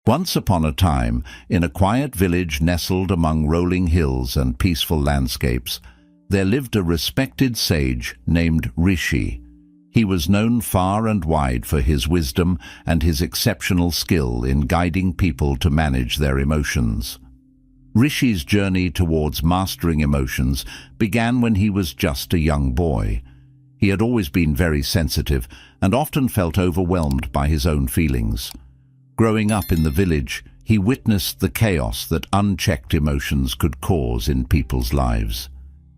Once upon a time, in a quiet village nestled among rolling hills and peaceful landscapes, there lived a respected sage named Rishi. He was known far and wide for his wisdom and his exceptional skill in guiding people to manage their emotions. Rishi's journey towards mastering emotions began when he was just a young boy. He had always been very sensitive and often felt overwhelmed by his own feelings. Growing up in the village, he witnessed the chaos that unchecked emotions could cause in people's lives.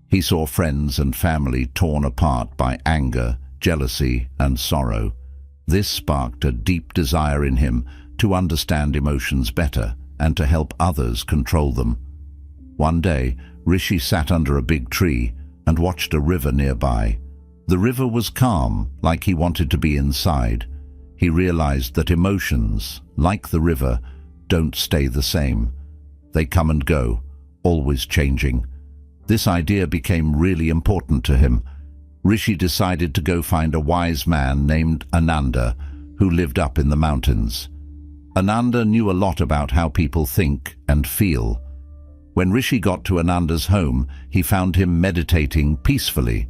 He saw friends and family torn apart by anger, jealousy, and sorrow. This sparked a deep desire in him to understand emotions better and to help others control them. One day, Rishi sat under a big tree and watched a river nearby. The river was calm, like he wanted to be inside. He realized that emotions, like the river, don't stay the same. They come and go, always changing. This idea became really important to him. Rishi decided to go find a wise man named Ananda, who lived up in the mountains. Ananda knew a lot about how people think and feel. When Rishi got to Ananda's home, he found him meditating peacefully.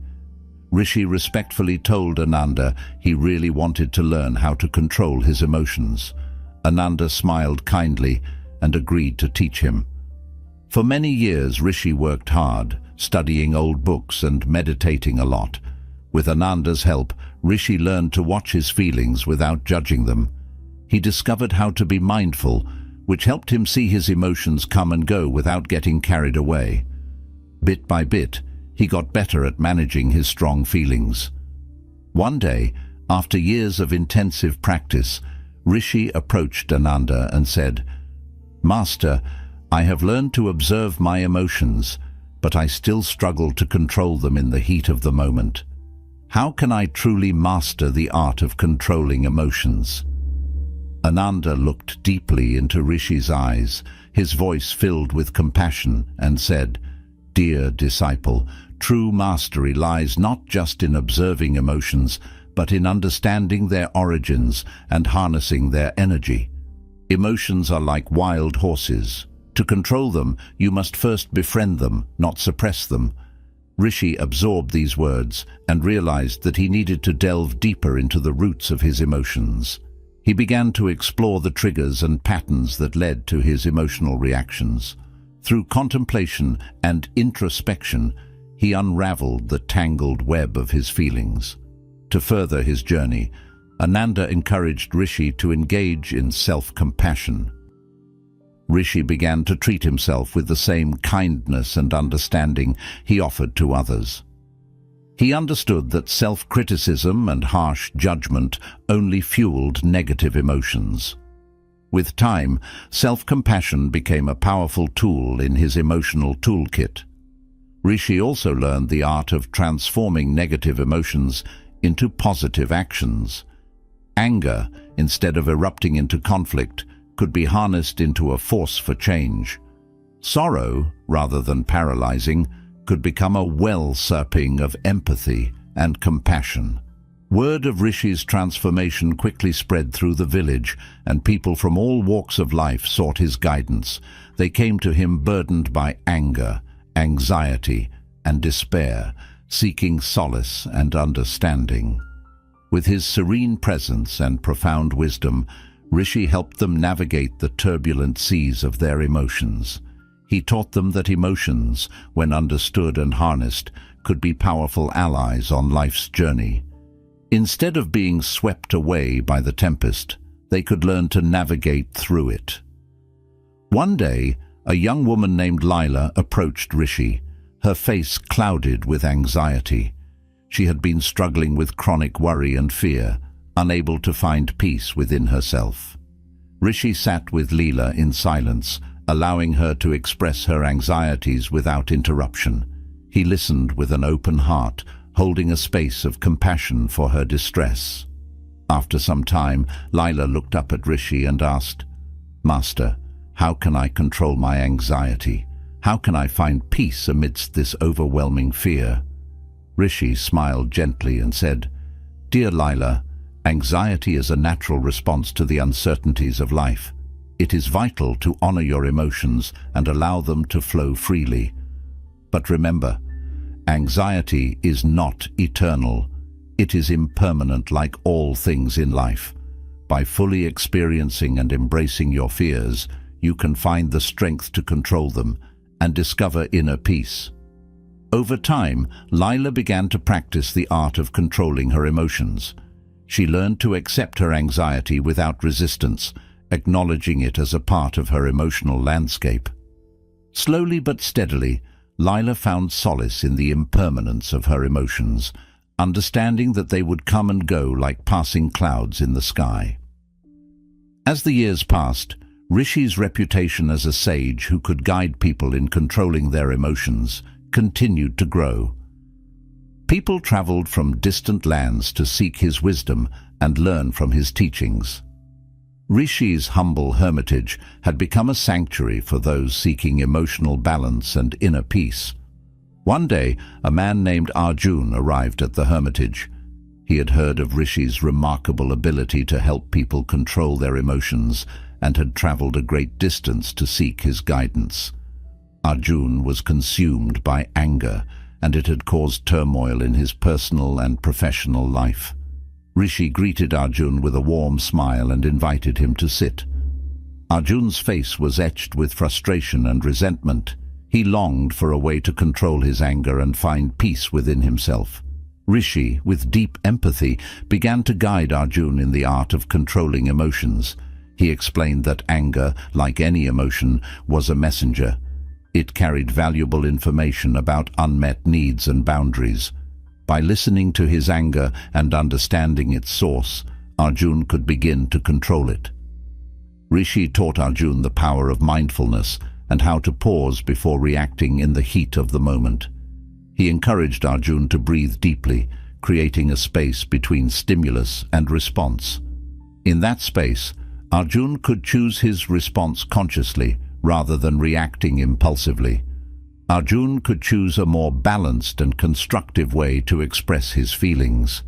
Rishi respectfully told Ananda he really wanted to learn how to control his emotions. Ananda smiled kindly and agreed to teach him. For many years, Rishi worked hard, studying old books and meditating a lot. With Ananda's help, Rishi learned to watch his feelings without judging them. He discovered how to be mindful, which helped him see his emotions come and go without getting carried away. Bit by bit, he got better at managing his strong feelings. One day, after years of intensive practice, Rishi approached Ananda and said, "Master, I have learned to observe my emotions, but I still struggle to control them in the heat of the moment. How can I truly master the art of controlling emotions?" Ananda looked deeply into Rishi's eyes, his voice filled with compassion, and said, "Dear disciple, true mastery lies not just in observing emotions, but in understanding their origins and harnessing their energy. Emotions are like wild horses. To control them, you must first befriend them, not suppress them." Rishi absorbed these words and realized that he needed to delve deeper into the roots of his emotions. He began to explore the triggers and patterns that led to his emotional reactions. Through contemplation and introspection, he unraveled the tangled web of his feelings. To further his journey, Ananda encouraged Rishi to engage in self-compassion. Rishi began to treat himself with the same kindness and understanding he offered to others. He understood that self-criticism and harsh judgment only fueled negative emotions. With time, self-compassion became a powerful tool in his emotional toolkit. Rishi also learned the art of transforming negative emotions into positive actions. Anger, instead of erupting into conflict, could be harnessed into a force for change. Sorrow, rather than paralyzing, could become a well-supping of empathy and compassion. Word of Rishi's transformation quickly spread through the village, and people from all walks of life sought his guidance. They came to him burdened by anger, anxiety, and despair, seeking solace and understanding. With his serene presence and profound wisdom, Rishi helped them navigate the turbulent seas of their emotions. He taught them that emotions, when understood and harnessed, could be powerful allies on life's journey. Instead of being swept away by the tempest, they could learn to navigate through it. One day, a young woman named Lila approached Rishi, her face clouded with anxiety. She had been struggling with chronic worry and fear, unable to find peace within herself. Rishi sat with Leela in silence, allowing her to express her anxieties without interruption. He listened with an open heart, holding a space of compassion for her distress. After some time, Lila looked up at Rishi and asked, "Master, how can I control my anxiety? How can I find peace amidst this overwhelming fear?" Rishi smiled gently and said, "Dear Lila, anxiety is a natural response to the uncertainties of life. It is vital to honor your emotions and allow them to flow freely. But remember, anxiety is not eternal. It is impermanent like all things in life. By fully experiencing and embracing your fears, you can find the strength to control them and discover inner peace. Over time, Lila began to practice the art of controlling her emotions. She learned to accept her anxiety without resistance, acknowledging it as a part of her emotional landscape. Slowly but steadily, Lila found solace in the impermanence of her emotions, understanding that they would come and go like passing clouds in the sky. As the years passed, Rishi's reputation as a sage who could guide people in controlling their emotions continued to grow. People traveled from distant lands to seek his wisdom and learn from his teachings. Rishi's humble hermitage had become a sanctuary for those seeking emotional balance and inner peace. One day, a man named Arjun arrived at the hermitage. He had heard of Rishi's remarkable ability to help people control their emotions and had traveled a great distance to seek his guidance. Arjun was consumed by anger, and it had caused turmoil in his personal and professional life. Rishi greeted Arjun with a warm smile and invited him to sit. Arjun's face was etched with frustration and resentment. He longed for a way to control his anger and find peace within himself. Rishi, with deep empathy, began to guide Arjun in the art of controlling emotions. He explained that anger, like any emotion, was a messenger. It carried valuable information about unmet needs and boundaries. By listening to his anger and understanding its source, Arjun could begin to control it. Rishi taught Arjun the power of mindfulness and how to pause before reacting in the heat of the moment. He encouraged Arjun to breathe deeply, creating a space between stimulus and response. In that space, Arjun could choose his response consciously rather than reacting impulsively. Arjun could choose a more balanced and constructive way to express his feelings.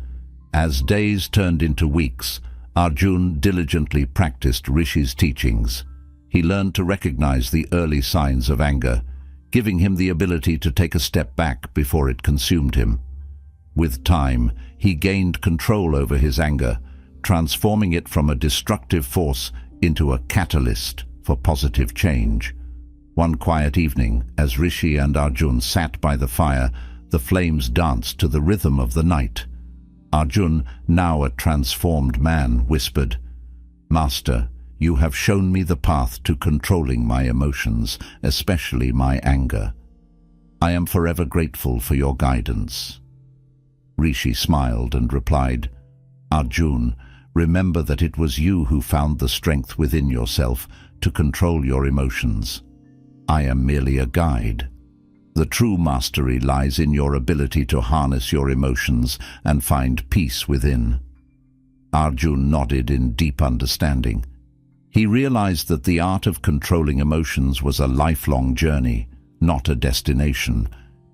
As days turned into weeks, Arjun diligently practiced Rishi's teachings. He learned to recognize the early signs of anger, giving him the ability to take a step back before it consumed him. With time, he gained control over his anger, transforming it from a destructive force into a catalyst for positive change. One quiet evening, as Rishi and Arjun sat by the fire, the flames danced to the rhythm of the night. Arjun, now a transformed man, whispered, "Master, you have shown me the path to controlling my emotions, especially my anger. I am forever grateful for your guidance." Rishi smiled and replied, "Arjun, remember that it was you who found the strength within yourself to control your emotions. I am merely a guide. The true mastery lies in your ability to harness your emotions and find peace within." Arjun nodded in deep understanding. He realized that the art of controlling emotions was a lifelong journey, not a destination.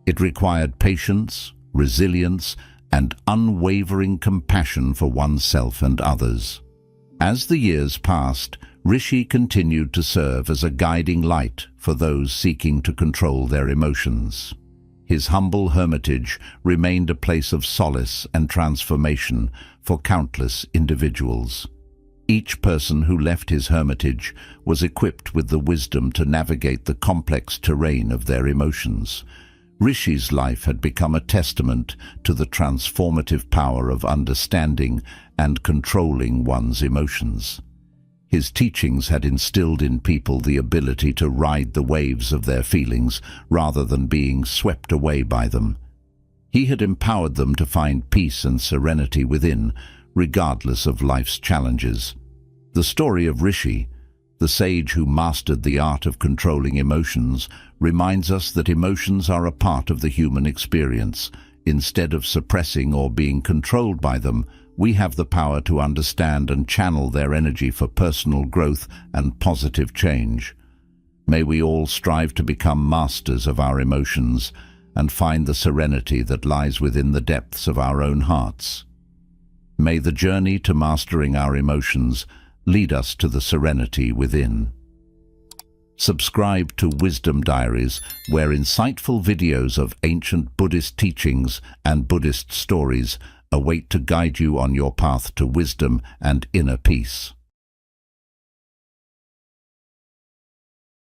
It required patience, resilience, and unwavering compassion for oneself and others. As the years passed, Rishi continued to serve as a guiding light for those seeking to control their emotions. His humble hermitage remained a place of solace and transformation for countless individuals. Each person who left his hermitage was equipped with the wisdom to navigate the complex terrain of their emotions. Rishi's life had become a testament to the transformative power of understanding and controlling one's emotions. His teachings had instilled in people the ability to ride the waves of their feelings rather than being swept away by them. He had empowered them to find peace and serenity within, regardless of life's challenges. The story of Rishi, the sage who mastered the art of controlling emotions, reminds us that emotions are a part of the human experience. Instead of suppressing or being controlled by them, we have the power to understand and channel their energy for personal growth and positive change. May we all strive to become masters of our emotions and find the serenity that lies within the depths of our own hearts. May the journey to mastering our emotions lead us to the serenity within. Subscribe to Wisdom Diaries, where insightful videos of ancient Buddhist teachings and Buddhist stories await to guide you on your path to wisdom and inner peace.